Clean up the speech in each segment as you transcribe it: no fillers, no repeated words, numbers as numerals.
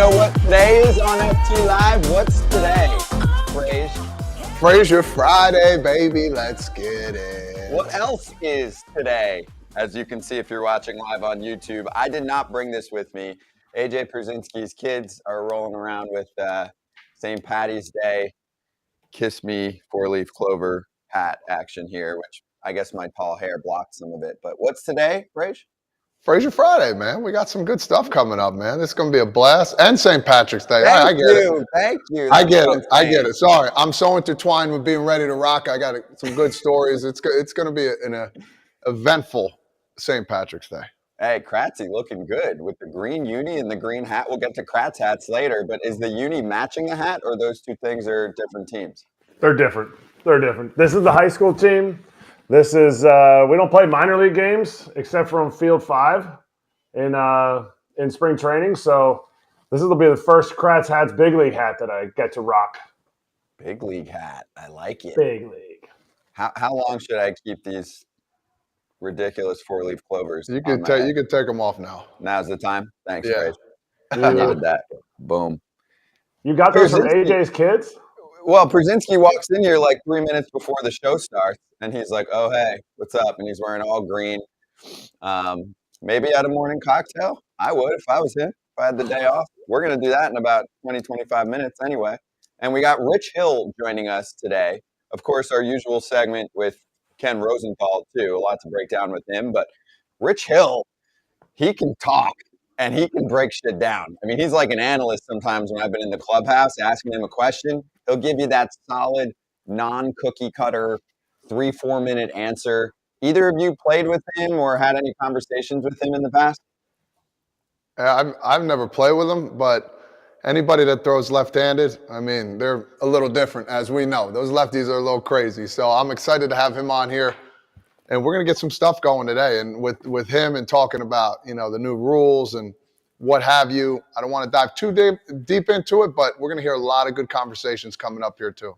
know what today is on FT Live? What's today, Frasier Friday, baby. Let's get it. What else is today? As you can see if you're watching live on YouTube, I did not bring this with me. AJ Przinsky's kids are rolling around with St. Patty's Day Kiss Me Four-Leaf Clover hat action here, which I guess my tall hair blocked some of it. But what's today, Frasier? Frasier Friday, man. We got some good stuff coming up, man. It's going to be a blast. And St. Patrick's Day. I get it. Thank you. I get it. Sorry. I'm so intertwined with being ready to rock. I got some good stories. It's going to be an eventful St. Patrick's Day. Hey, Kratzy looking good with the green uni and the green hat. We'll get to Kratz hats later, but is the uni matching the hat, or those two things are different teams? They're different. This is the high school team. This is we don't play minor league games except for on Field 5 in spring training. So this will be the first Kratz hats big league hat that I get to rock. Big league hat. I like it. Big league. How long should I keep these ridiculous four-leaf clovers? You could take them off now. Now's the time. Thanks, Yeah. Rach. I needed that. Boom. You got those from AJ's kids? Well, Przinsky walks in here like 3 minutes before the show starts, and he's like, "Oh, hey, what's up?" And he's wearing all green. Maybe at a morning cocktail. I would if I was him. If I had the day off. We're going to do that in about 20, 25 minutes anyway. And we got Rich Hill joining us today. Of course, our usual segment with Ken Rosenthal, too. A lot to break down with him. But Rich Hill, he can talk. And he can break shit down. I mean, he's like an analyst sometimes when I've been in the clubhouse asking him a question. He'll give you that solid, non-cookie cutter, 3-4 minute answer. Either of you played with him or had any conversations with him in the past? I've never played with him, but anybody that throws left-handed, I mean, they're a little different, as we know. Those lefties are a little crazy. So I'm excited to have him on here. And we're going to get some stuff going today, and with him and talking about, the new rules and what have you. I don't want to dive too deep into it, but we're going to hear a lot of good conversations coming up here too.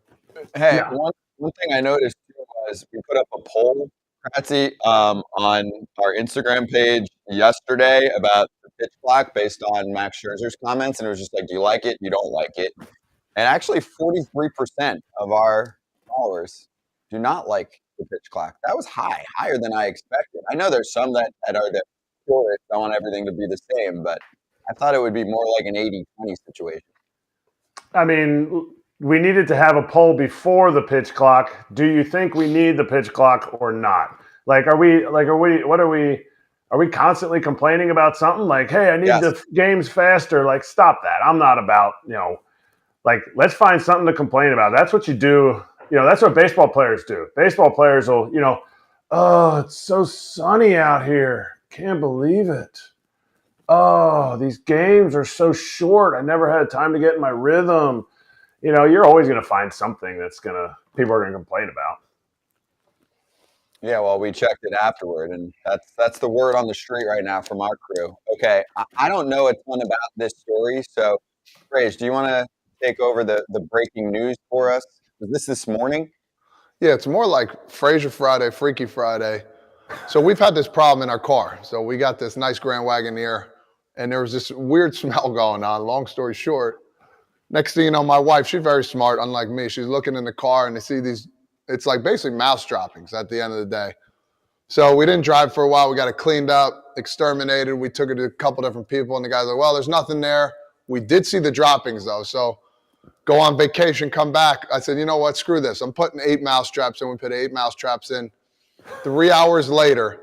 Hey, yeah. One thing I noticed too was we put up a poll, Kratzy, on our Instagram page yesterday about the pitch clock based on Max Scherzer's comments, and it was just like, do you like it? You don't like it? And actually 43% of our followers do not like the pitch clock. That was higher than I expected. I know there's some that are the purists. I want everything to be the same, but I thought it would be more like an 80-20 situation. I mean, we needed to have a poll before the pitch clock. Do you think we need the pitch clock or not? Are we constantly complaining about something? Like, hey, I need the games faster. Like, stop that. I'm not about, let's find something to complain about. That's what you do. That's what baseball players do. Baseball players will, oh, it's so sunny out here. Can't believe it. Oh, these games are so short. I never had time to get in my rhythm. You're always going to find something people are going to complain about. Yeah, well, we checked it afterward, and that's the word on the street right now from our crew. Okay, I don't know a ton about this story, so, Rage, do you want to take over the breaking news for us? Was this morning? Yeah, it's more like Frasier Friday, Freaky Friday. So we've had this problem in our car. So we got this nice Grand Wagoneer, and there was this weird smell going on. Long story short, next thing you know, my wife, she's very smart, unlike me. She's looking in the car, and they see these, it's like basically mouse droppings at the end of the day. So we didn't drive for a while. We got it cleaned up, exterminated. We took it to a couple different people, and the guy's like, well, there's nothing there. We did see the droppings, though. So go on vacation, come back. I said, you know what? Screw this. I'm putting 8 mouse traps in. We put 8 mouse traps in. 3 hours later,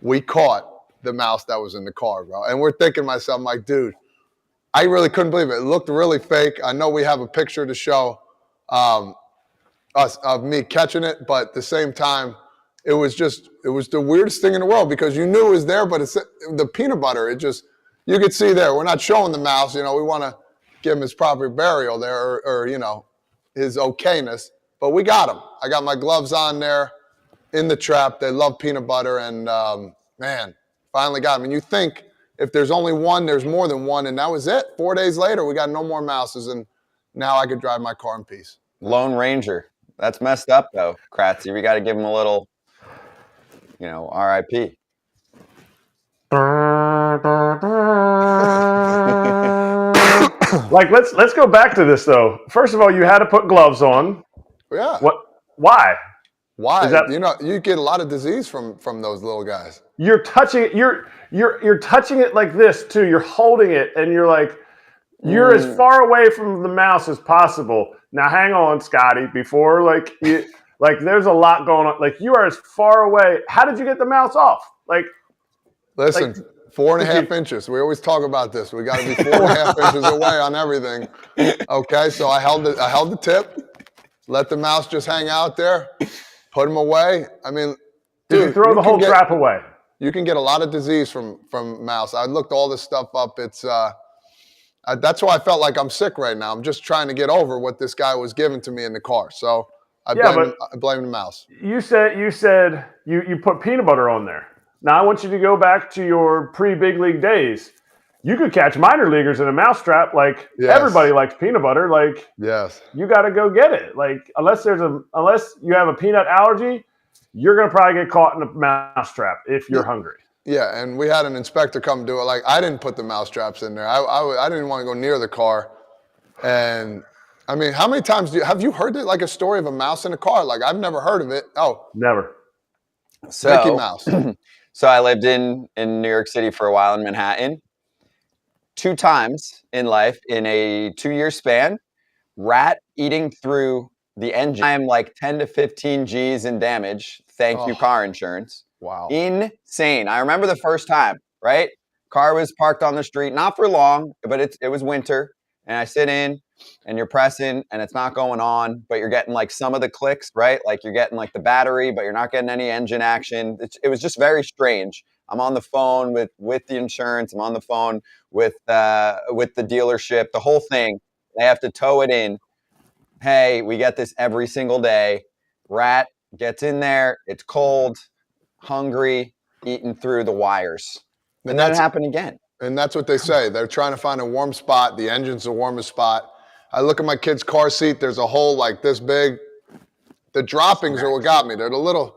we caught the mouse that was in the car, bro. And we're thinking to myself, I'm like, dude, I really couldn't believe it. It looked really fake. I know we have a picture to show us of me catching it, but at the same time, it was the weirdest thing in the world because you knew it was there, but it's the peanut butter. You could see there. We're not showing the mouse. We want to give him his proper burial there or his okayness. But we got him. I got my gloves on there in the trap. They love peanut butter. And, man, finally got him. And you think if there's only one, there's more than one. And that was it. 4 days later, we got no more mouses. And now I could drive my car in peace. Lone Ranger. That's messed up, though, Kratzy. We got to give him a little, RIP. Like, let's go back to this though. First of all, you had to put gloves on. Yeah. What? Why? Why? That, You get a lot of disease from those little guys. You're touching it. You're touching it like this too. You're holding it, and you're like, you're as far away from the mouse as possible. Now, hang on, Scotty. Before there's a lot going on. Like, you are as far away. How did you get the mouse off? Listen, 4.5 inches. We always talk about this. We got to be 4.5 inches away on everything. Okay, so I held the tip, let the mouse just hang out there, put him away. I mean, did you throw the whole trap away? You can get a lot of disease from mouse. I looked all this stuff up. It's that's why I felt like I'm sick right now. I'm just trying to get over what this guy was giving to me in the car. So I blame the mouse. You said you put peanut butter on there. Now I want you to go back to your pre-big league days. You could catch minor leaguers in a mousetrap. Like, everybody likes peanut butter. Like, yes, you got to go get it. Like, unless you have a peanut allergy, you're gonna probably get caught in a mousetrap if you're hungry. Yeah, and we had an inspector come do it. Like, I didn't put the mouse traps in there. I didn't want to go near the car. And I mean, how many times have you heard like a story of a mouse in a car? Like, I've never heard of it. Oh, never. So, Mickey Mouse. So I lived in New York City for a while in Manhattan. 2 times in life, in a 2-year span, rat eating through the engine. I'm like 10 to 15 G's in damage. Thank you, car insurance. Wow. Insane. I remember the first time, right? Car was parked on the street, not for long, but it was winter. And I sit in and you're pressing and it's not going on, but you're getting like some of the clicks, right? Like you're getting like the battery, but you're not getting any engine action. It was just very strange. I'm on the phone with the insurance. I'm on the phone with the dealership, the whole thing. They have to tow it in. Hey, we get this every single day. Rat gets in there. It's cold, hungry, eating through the wires. And then it happened again. And that's what they say. They're trying to find a warm spot. The engine's the warmest spot. I look at my kid's car seat. There's a hole like this big. The droppings are what got me. They're the little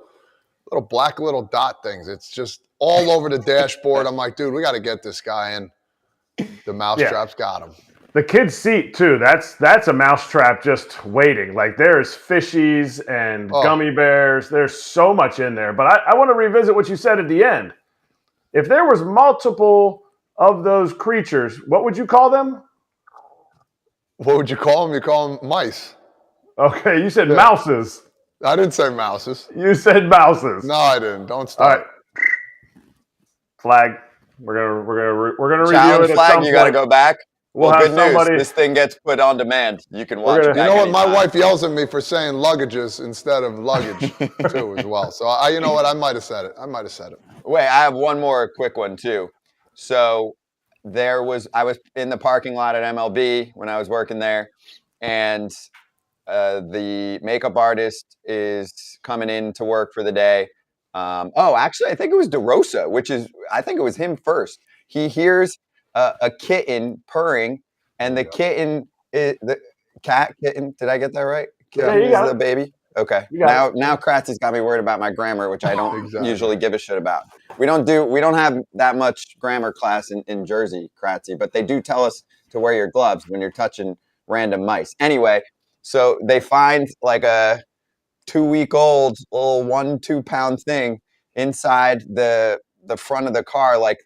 black little dot things. It's just all over the dashboard. I'm like, dude, we got to get this guy in. The mousetrap's got him. The kid's seat too. That's a mousetrap just waiting. Like, there's fishies and gummy bears. There's so much in there. But I want to revisit what you said at the end. If there was multiple of those creatures, what would you call them? What would you call them? You call them mice. Okay, you said mouses. I didn't say mouses. You said mouses. No, I didn't. Don't start. All right. Flag. We're gonna review Challenge it. flag. You got to go back. We'll have good somebody. News. This thing gets put on demand. You can watch it. You know what? My wife yells at me for saying luggages instead of luggage too, as well. So you know what? I might have said it. Wait, I have one more quick one too. So I was in the parking lot at MLB when I was working there, and the makeup artist is coming in to work for the day. Actually, I think it was DeRosa, I think it was him first. He hears a kitten purring, and the kitten is the kitten. Did I get that right? Kitten is the baby. Okay. Now Kratzy's got me worried about my grammar, which I don't usually give a shit about. We don't have that much grammar class in Jersey, Kratzy, but they do tell us to wear your gloves when you're touching random mice. Anyway, so they find like a 2-week-old little 1-2 pound thing inside the front of the car, like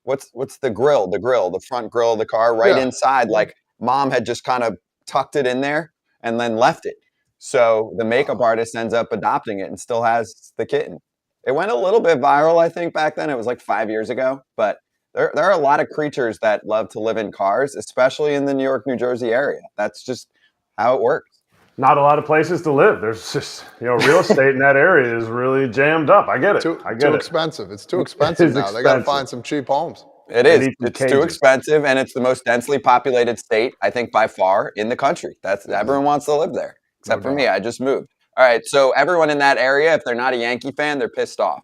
what's the grill, the front grill of the car, right inside. Like, mom had just kind of tucked it in there and then left it. So the makeup artist ends up adopting it and still has the kitten. It went a little bit viral, I think, back then. It was like 5 years ago. But there are a lot of creatures that love to live in cars, especially in the New York, New Jersey area. That's just how it works. Not a lot of places to live. There's just, real estate in that area is really jammed up. I get it. Too expensive. It's too expensive now. They got to find some cheap homes. It is. It's too expensive, and it's the most densely populated state, I think, by far in the country. Everyone wants to live there, except for me. I just moved. All right, so everyone in that area, if they're not a Yankee fan, they're pissed off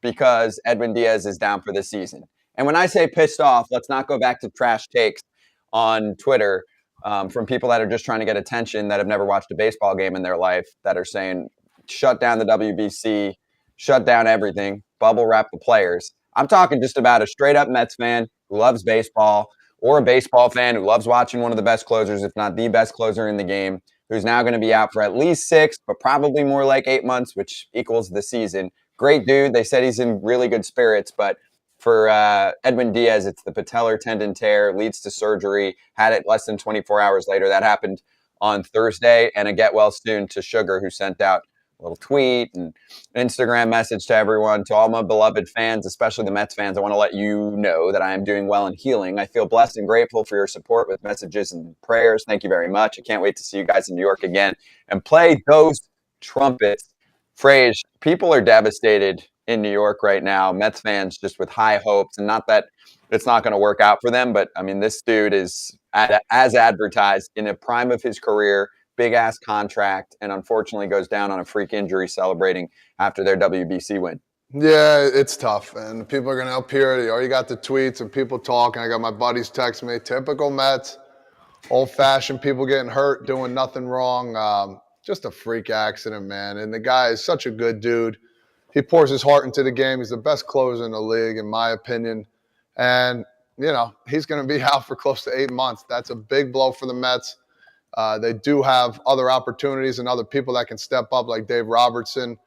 because Edwin Diaz is down for the season. And when I say pissed off, let's not go back to trash takes on Twitter from people that are just trying to get attention, that have never watched a baseball game in their life, that are saying, shut down the WBC, shut down everything, bubble wrap the players. I'm talking just about a straight-up Mets fan who loves baseball, or a baseball fan who loves watching one of the best closers, if not the best closer in the game, who's now going to be out for at least 6, but probably more like 8 months, which equals the season. Great dude. They said he's in really good spirits, but for Edwin Diaz, it's the patellar tendon tear, leads to surgery, had it less than 24 hours later. That happened on Thursday, and a get well soon to Sugar, who sent out a little tweet and Instagram message to everyone, to all my beloved fans, especially the Mets fans. I want to let you know that I am doing well and healing. I feel blessed and grateful for your support with messages and prayers. Thank you very much. I can't wait to see you guys in New York again and play those trumpets. Frasier, people are devastated in New York right now. Mets fans just with high hopes, and not that it's not going to work out for them, but I mean, this dude is, as advertised, in the prime of his career, big ass contract, and unfortunately goes down on a freak injury celebrating after their WBC win. Yeah, it's tough, and people are going to appear. You already got the tweets and people talking. I got my buddies text me, typical Mets, old-fashioned people getting hurt, doing nothing wrong. Just a freak accident, man. And the guy is such a good dude. He pours his heart into the game. He's the best closer in the league, in my opinion. And, you know, he's going to be out for close to 8 months. That's a big blow for the Mets. They do have other opportunities and other people that can step up, like Dave Robertson,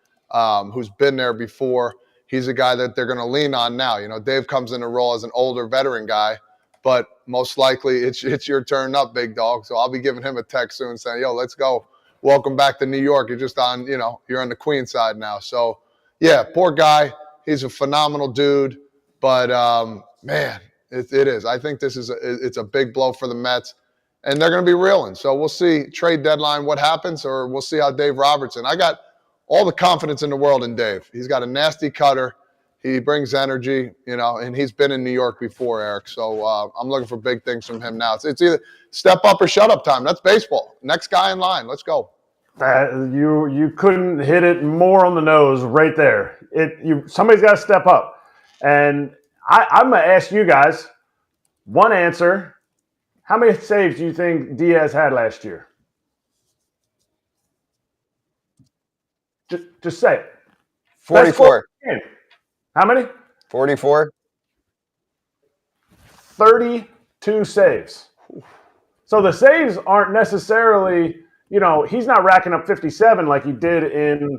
who's been there before. He's a guy that they're going to lean on now. You know, Dave comes in the role as an older veteran guy, but most likely it's your turn up, big dog. So I'll be giving him a text soon saying, yo, let's go. Welcome back to New York. You're just on, you know, you're on the Queen side now. So, yeah, poor guy. He's a phenomenal dude. But, man, it is. I think it's a big blow for the Mets. And they're going to be reeling. So we'll see trade deadline what happens, or we'll see how Dave Robertson. I got all the confidence in the world in Dave. He's got a nasty cutter. He brings energy, you know, and he's been in New York before, Eric. So I'm looking for big things from him now. It's either step up or shut up time. That's baseball. Next guy in line. Let's go. You couldn't hit it more on the nose right there. Somebody's got to step up. And I'm going to ask you guys one answer. How many saves do you think Diaz had last year? Just say it. 44. How many? 44. 32 saves. So the saves aren't necessarily, you know, he's not racking up 57 like he did in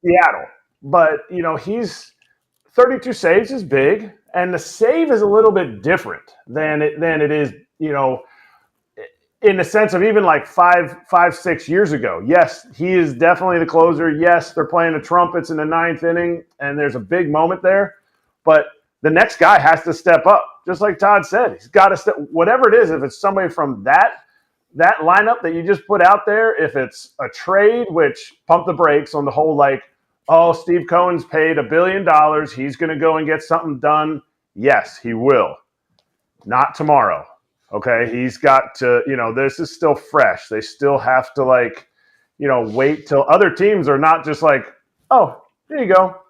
Seattle. But, you know, 32 saves is big, and the save is a little bit different than it is, you know, in the sense of even like 6 years ago. Yes, he is definitely the closer. Yes, they're playing the trumpets in the 9th inning, and there's a big moment there. But the next guy has to step up. Just like Todd said, he's got to step. Whatever it is, if it's somebody from that lineup that you just put out there, if it's a trade, which pump the brakes on the whole, like, oh, Steve Cohen's paid $1 billion. He's going to go and get something done. Yes, he will. Not tomorrow. Okay, he's got to, you know, this is still fresh. They still have to, like, you know, wait till other teams are not just like, oh, here you go.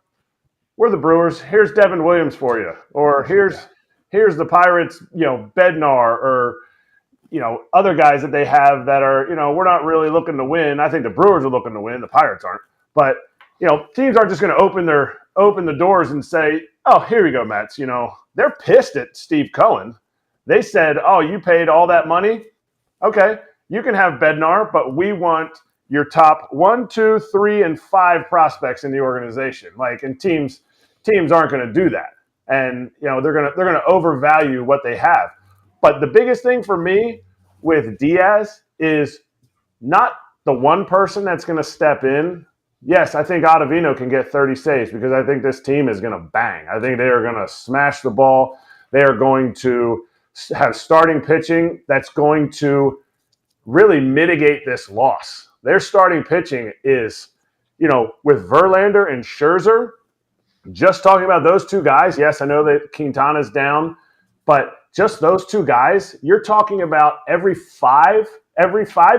We're the Brewers. Here's Devin Williams for you. Or here's the Pirates, you know, Bednar, or, you know, other guys that they have that are, you know, we're not really looking to win. I think the Brewers are looking to win. The Pirates aren't. But, you know, teams aren't just going to open the doors and say, oh, here we go, Mets. You know, they're pissed at Steve Cohen. They said, oh, you paid all that money? Okay, you can have Bednar, but we want your top 1, 2, 3, and 5 prospects in the organization. Like, and teams aren't going to do that. And, you know, they're going to overvalue what they have. But the biggest thing for me with Diaz is not the one person that's going to step in. Yes, I think Ottavino can get 30 saves because I think this team is going to bang. I think they are going to smash the ball. They are going to have starting pitching that's going to really mitigate this loss. Their starting pitching is, you know, with Verlander and Scherzer, just talking about those two guys. Yes, I know that Quintana's down, but just those two guys, you're talking about every five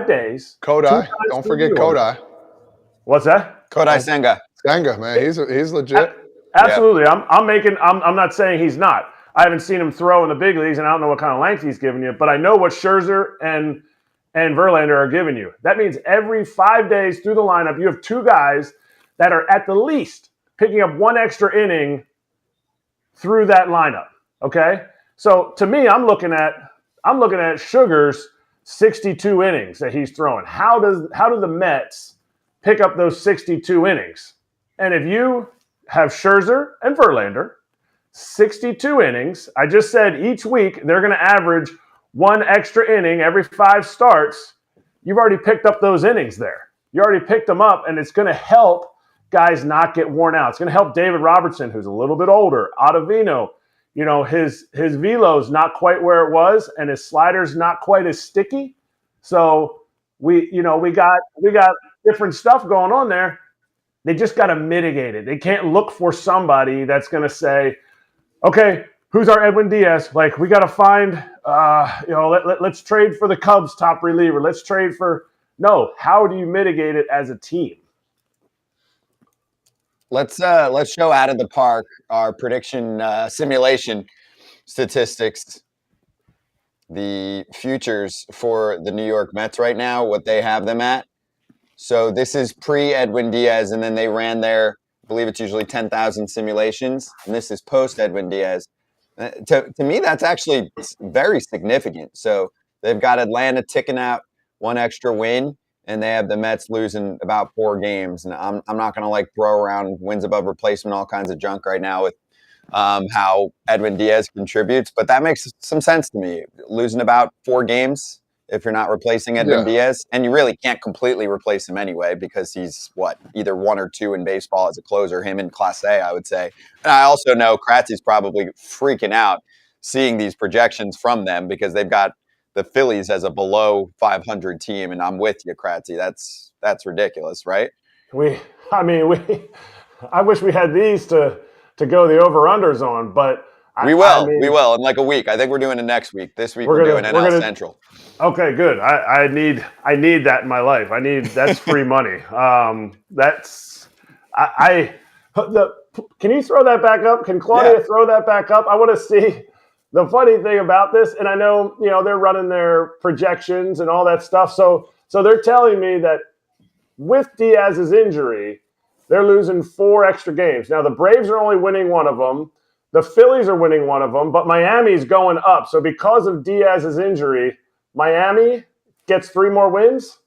days. Kodai. Don't forget Kodai. What's that? Kodai Senga. Senga, man. He's legit. Absolutely. Yeah. I'm not saying he's not. I haven't seen him throw in the big leagues, and I don't know what kind of length he's giving you, but I know what Scherzer and Verlander are giving you. That means every 5 days through the lineup, you have two guys that are at the least picking up one extra inning through that lineup, okay? So to me, I'm looking at I'm looking at Sugar's 62 innings that he's throwing. How do the Mets pick up those 62 innings? And if you have Scherzer and Verlander, 62 innings, I just said each week they're going to average one extra inning every 5 starts. You've already picked up those innings there. You already picked them up, and it's going to help guys not get worn out. It's going to help David Robertson, who's a little bit older, Ottavino. His velo's not quite where it was, and his slider's not quite as sticky. So we got different stuff going on there. They just got to mitigate it. They can't look for somebody that's going to say, okay, who's our Edwin Diaz? Like, we got to find, let's trade for the Cubs top reliever. Let's trade for – no. How do you mitigate it as a team? Let's show out of the park our prediction simulation statistics. The futures for the New York Mets right now, what they have them at. So this is pre-Edwin Diaz, and then they ran their, I believe it's usually 10,000 simulations, and this is post-Edwin Diaz. To me, that's actually very significant. So they've got Atlanta ticking out one extra win, and they have the Mets losing about 4 games. And I'm not going to throw around wins above replacement, all kinds of junk right now with how Edwin Diaz contributes, but that makes some sense to me. Losing about 4 games if you're not replacing Edwin Diaz, and you really can't completely replace him anyway because he's either 1 or 2 in baseball as a closer, him in Class A, I would say. And I also know Kratzy's probably freaking out seeing these projections from them because they've got the Phillies as a below 500 team, and I'm with you, Kratzy. That's ridiculous, right? I wish we had these to go the over-unders on, but we will in like a week. I think we're doing it next week. This week we're doing NL Central. Okay, good. I need that in my life. That's free money. Can you throw that back up? Can Claudia throw that back up? I want to see the funny thing about this. And I know, they're running their projections and all that stuff. So they're telling me that with Diaz's injury, they're losing 4 extra games. Now the Braves are only winning 1 of them. The Phillies are winning 1 of them, but Miami's going up. So because of Diaz's injury, Miami gets 3 more wins?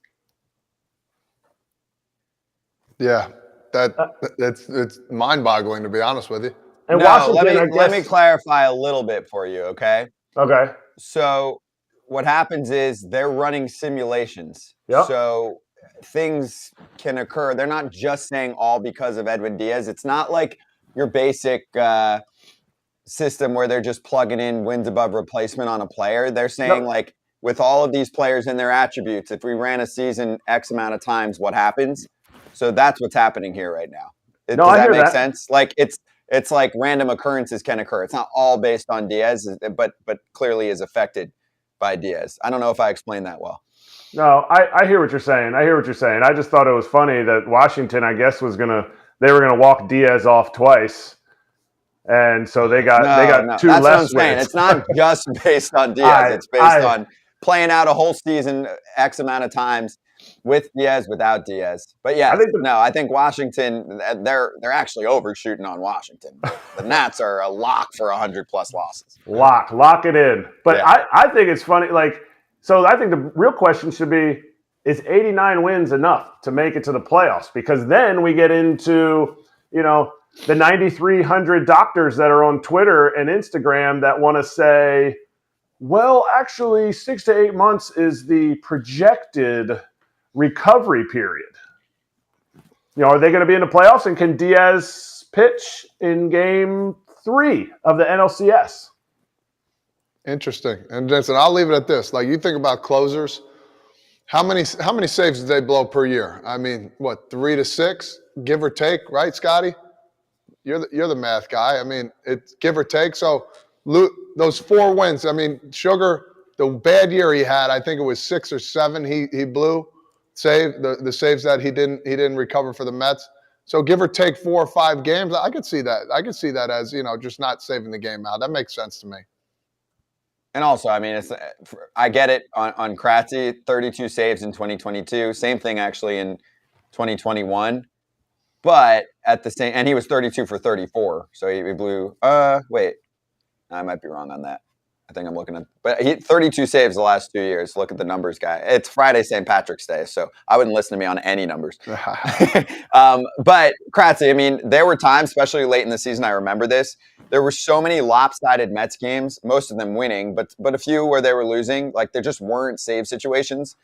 Yeah, it's mind-boggling, to be honest with you. And Washington, let me clarify a little bit for you, okay? Okay. So what happens is they're running simulations. Yep. So things can occur. They're not just saying all because of Edwin Diaz. It's not like your basic system where they're just plugging in wins above replacement on a player. They're saying with all of these players and their attributes, if we ran a season X amount of times, what happens? So that's what's happening here right now. Does that make sense? It's like random occurrences can occur. It's not all based on Diaz, but clearly is affected by Diaz. I don't know if I explained that well. No, I hear what you're saying. I just thought it was funny that Washington, I guess, they were gonna walk Diaz off twice. And so they got 2 that's less what I'm saying. wins. It's not just based on Diaz. It's based on playing out a whole season X amount of times with Diaz, without Diaz. But I think Washington, they're actually overshooting on Washington. The Nats are a lock for 100+ losses. Lock it in. But I think it's funny. So I think the real question should be, is 89 wins enough to make it to the playoffs? Because then we get into, the 9,300 doctors that are on Twitter and Instagram that want to say, well, actually 6 to 8 months is the projected recovery period. Are they going to be in the playoffs, and can Diaz pitch in game 3 of the NLCS? Interesting. And Jensen, I'll leave it at this. You think about closers, how many saves do they blow per year? 3 to 6, give or take, right, Scotty? You're the math guy. It's give or take. So those 4 wins. Sugar, the bad year he had, I think it was 6 or 7. He blew the saves that he didn't recover for the Mets. So give or take 4 or 5 games. I could see that. I could see that as just not saving the game out. That makes sense to me. And also, I get it on Kratzy, 32 saves in 2022. Same thing actually in 2021. But at the same, and he was 32 for 34, so he blew. Wait, I might be wrong on that. I think I'm looking at, but he 32 saves the last 2 years. Look at the numbers, guy. It's Friday, St. Patrick's Day, so I wouldn't listen to me on any numbers. But Kratzy, I mean, there were times, especially late in the season, I remember this. There were so many lopsided Mets games, most of them winning, but a few where they were losing. Like there just weren't save situations.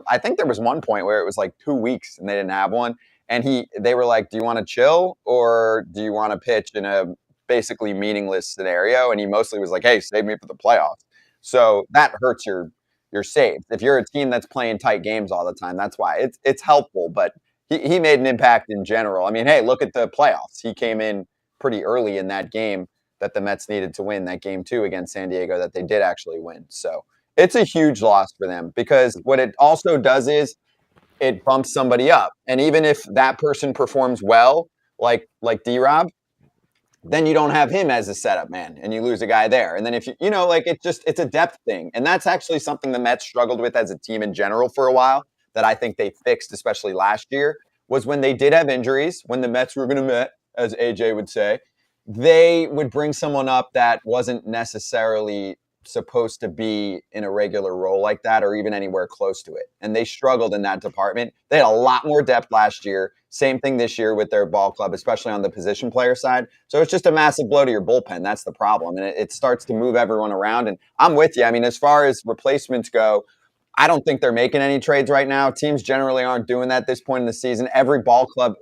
I think there was one point where it was like 2 weeks and they didn't have one, and they were like, "Do you want to chill or do you want to pitch in a basically meaningless scenario?" And he mostly was like, "Hey, save me for the playoffs." So that hurts your saves. If you're a team that's playing tight games all the time, that's why it's helpful. But he made an impact in general. I mean, hey, look at the playoffs. He came in pretty early in that game that the Mets needed to win, that game 2 against San Diego that they did actually win. So it's a huge loss for them because what it also does is it bumps somebody up. And even if that person performs well, like D-Rob, then you don't have him as a setup man and you lose a guy there. And then if like it's a depth thing. And that's actually something the Mets struggled with as a team in general for a while that I think they fixed, especially last year, was when they did have injuries, when the Mets were going to met, as AJ would say, they would bring someone up that wasn't necessarily supposed to be in a regular role like that or even anywhere close to it. And they struggled in that department. They had a lot more depth last year. Same thing this year with their ball club, especially on the position player side. So it's just a massive blow to your bullpen. That's the problem. And it starts to move everyone around. And I'm with you. I mean, as far as replacements go, I don't think they're making any trades right now. Teams generally aren't doing that at this point in the season. Every ball club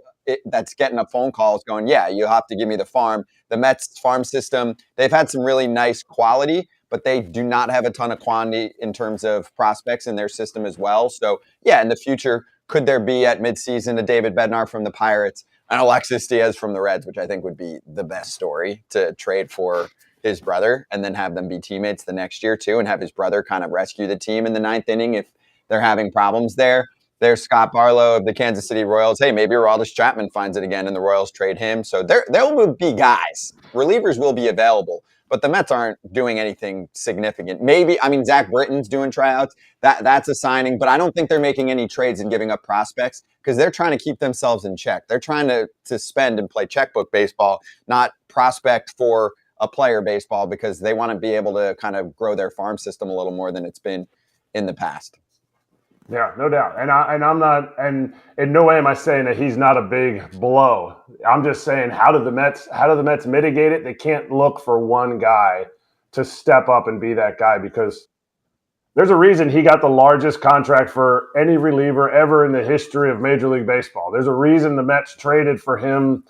that's getting a phone call is going, yeah, you have to give me the farm. The Mets farm system, they've had some really nice quality, but they do not have a ton of quantity in terms of prospects in their system as well. So, yeah, in the future, could there be at midseason a David Bednar from the Pirates, and Alexis Diaz from the Reds, which I think would be the best story to trade for his brother and then have them be teammates the next year too and have his brother kind of rescue the team in the 9th inning if they're having problems there. There's Scott Barlow of the Kansas City Royals. Hey, maybe Aroldis Chapman finds it again and the Royals trade him. So there will be guys. Relievers will be available. But the Mets aren't doing anything significant. Maybe, I mean, Zach Britton's doing tryouts. That's a signing. But I don't think they're making any trades and giving up prospects because they're trying to keep themselves in check. They're trying to spend and play checkbook baseball, not prospect for a player baseball because they want to be able to kind of grow their farm system a little more than it's been in the past. Yeah, no doubt. And I'm not, and in no way am I saying that he's not a big blow. I'm just saying, how do the Mets mitigate it? They can't look for one guy to step up and be that guy because there's a reason he got the largest contract for any reliever ever in the history of Major League Baseball. There's a reason the Mets traded for him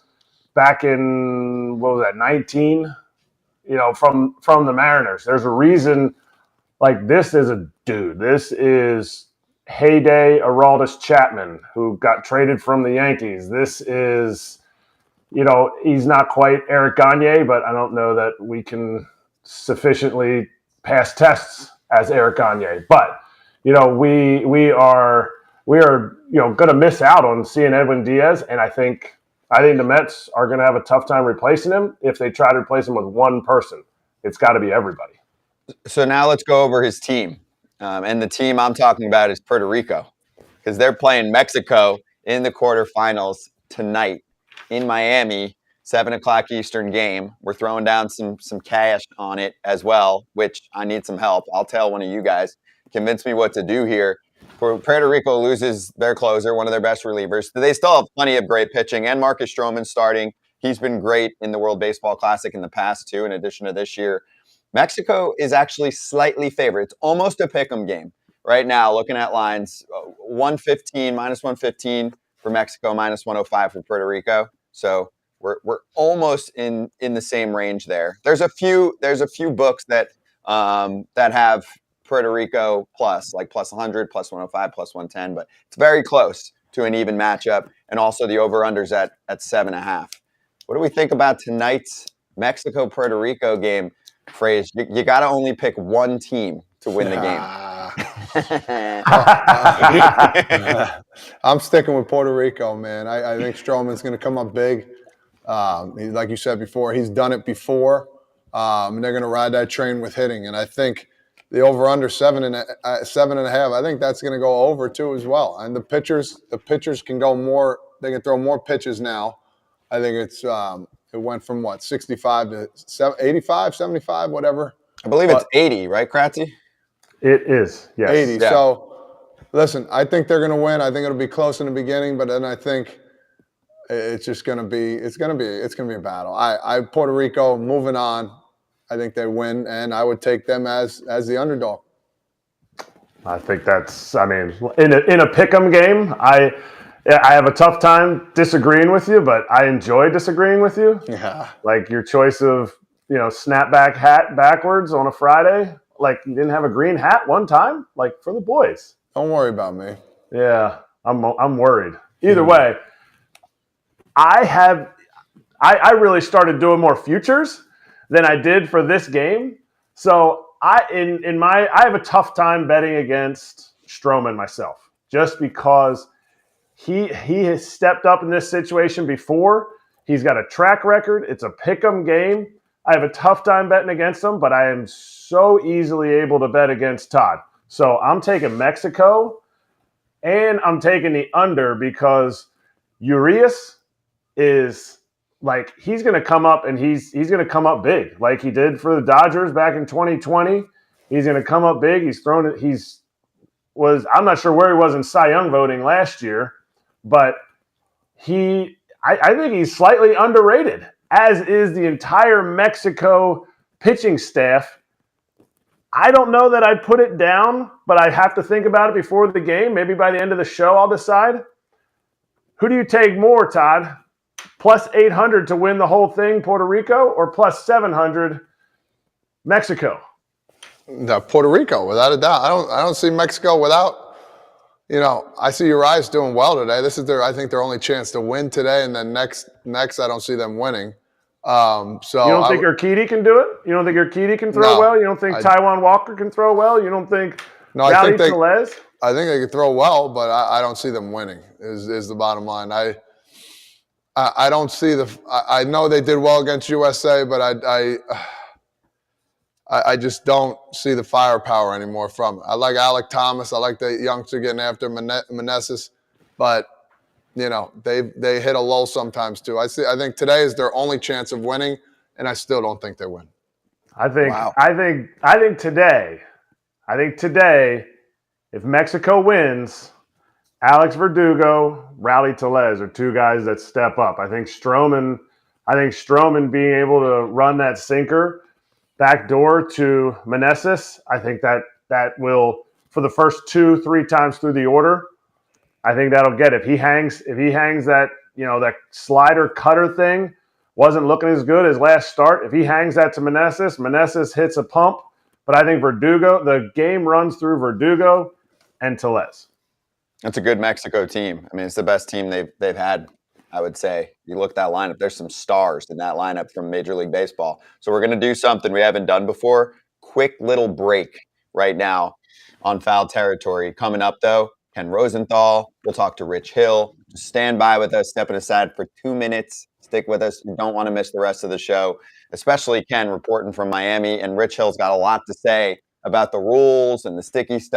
back in, 19, from the Mariners. There's a reason, like, this is a dude. This is heyday Aroldis Chapman, who got traded from the Yankees. This is, he's not quite Eric Gagne, but I don't know that we can sufficiently pass tests as Eric Gagne. But, we are going to miss out on seeing Edwin Diaz, and I think the Mets are going to have a tough time replacing him if they try to replace him with one person. It's got to be everybody. So now let's go over his team. And the team I'm talking about is Puerto Rico because they're playing Mexico in the quarterfinals tonight in Miami, 7 o'clock Eastern game. We're throwing down some cash on it as well, which I need some help. I'll tell one of you guys. Convince me what to do here. Puerto Rico loses their closer, one of their best relievers. They still have plenty of great pitching, and Marcus Stroman starting. He's been great in the World Baseball Classic in the past, too, in addition to this year. Mexico is actually slightly favored. It's almost a pick'em game right now. Looking at lines, 115 minus 115 for Mexico, minus 105 for Puerto Rico. So we're almost in the same range there. There's a few books that have Puerto Rico plus, like plus 100, plus 105, plus 110, but it's very close to an even matchup. And also the over-unders at 7.5. What do we think about tonight's Mexico-Puerto Rico game? Phrase, you got to only pick one team to win the game. I'm sticking with Puerto Rico, man. I think Stroman's going to come up big. Like you said before, he's done it before. And they're going to ride that train with hitting. And I think the over-under 7.5, I think that's going to go over too as well. And the pitchers can go more. They can throw more pitches now. I think it went from 65 to 85, 75, whatever. I believe it's 80, right, Kratzy? It is, yes. 80. Yeah. So, listen, I think they're going to win. I think it'll be close in the beginning, but then I think it's just going to be a battle. Puerto Rico moving on. I think they win, and I would take them as the underdog. I think that's. I mean, in a pick'em game, I have a tough time disagreeing with you, but I enjoy disagreeing with you. Yeah. Like your choice of snapback hat backwards on a Friday. Like you didn't have a green hat one time. Like for the boys. Don't worry about me. Yeah, I'm worried. Either way, I really started doing more futures than I did for this game. So I have a tough time betting against Stroman myself, just because he has stepped up in this situation before. He's got a track record. It's a pick'em game. I have a tough time betting against him, but I am so easily able to bet against Todd. So I'm taking Mexico, and I'm taking the under because Urias is like he's going to come up, and he's going to come up big like he did for the Dodgers back in 2020. He's going to come up big. I'm not sure where he was in Cy Young voting last year, but I think he's slightly underrated, as is the entire Mexico pitching staff. I don't know that I'd put it down, but I have to think about it before the game. Maybe by the end of the show, I'll decide. Who do you take more, Todd? Plus 800 to win the whole thing, Puerto Rico, or plus 700, Mexico? No, Puerto Rico, without a doubt. I don't see Mexico without. I see Urias doing well today. This is I think their only chance to win today, and then next I don't see them winning. So you don't think Urquidy can do it? You don't think Urquidy can throw well? You don't think Taijuan Walker can throw well? You don't think Rowdy Tellez? I think they can throw well, but I don't see them winning. Is the bottom line. I don't see I know they did well against USA, but I just don't see the firepower anymore from it. I like Alec Thomas. I like the youngster getting after Meneses, but they hit a lull sometimes too. I think today is their only chance of winning, and I still don't think they win. I think today, if Mexico wins, Alex Verdugo, Rowdy Tellez are two guys that step up. I think Stroman being able to run that sinker back door to Meneses, I think that will, for the first 2-3 times through the order, I think that'll get it. If he hangs that, that slider cutter thing wasn't looking as good as last start. If he hangs that to Meneses hits a pump. But I think Verdugo, the game runs through Verdugo and Tellez. That's a good Mexico team. I mean, it's the best team they've had, I would say. You look at that lineup, there's some stars in that lineup from Major League Baseball. So we're going to do something we haven't done before. Quick little break right now on Foul Territory. Coming up, though, Ken Rosenthal. We'll talk to Rich Hill. Just stand by with us, stepping aside for 2 minutes. Stick with us. You don't want to miss the rest of the show, especially Ken reporting from Miami. And Rich Hill's got a lot to say about the rules and the sticky stuff.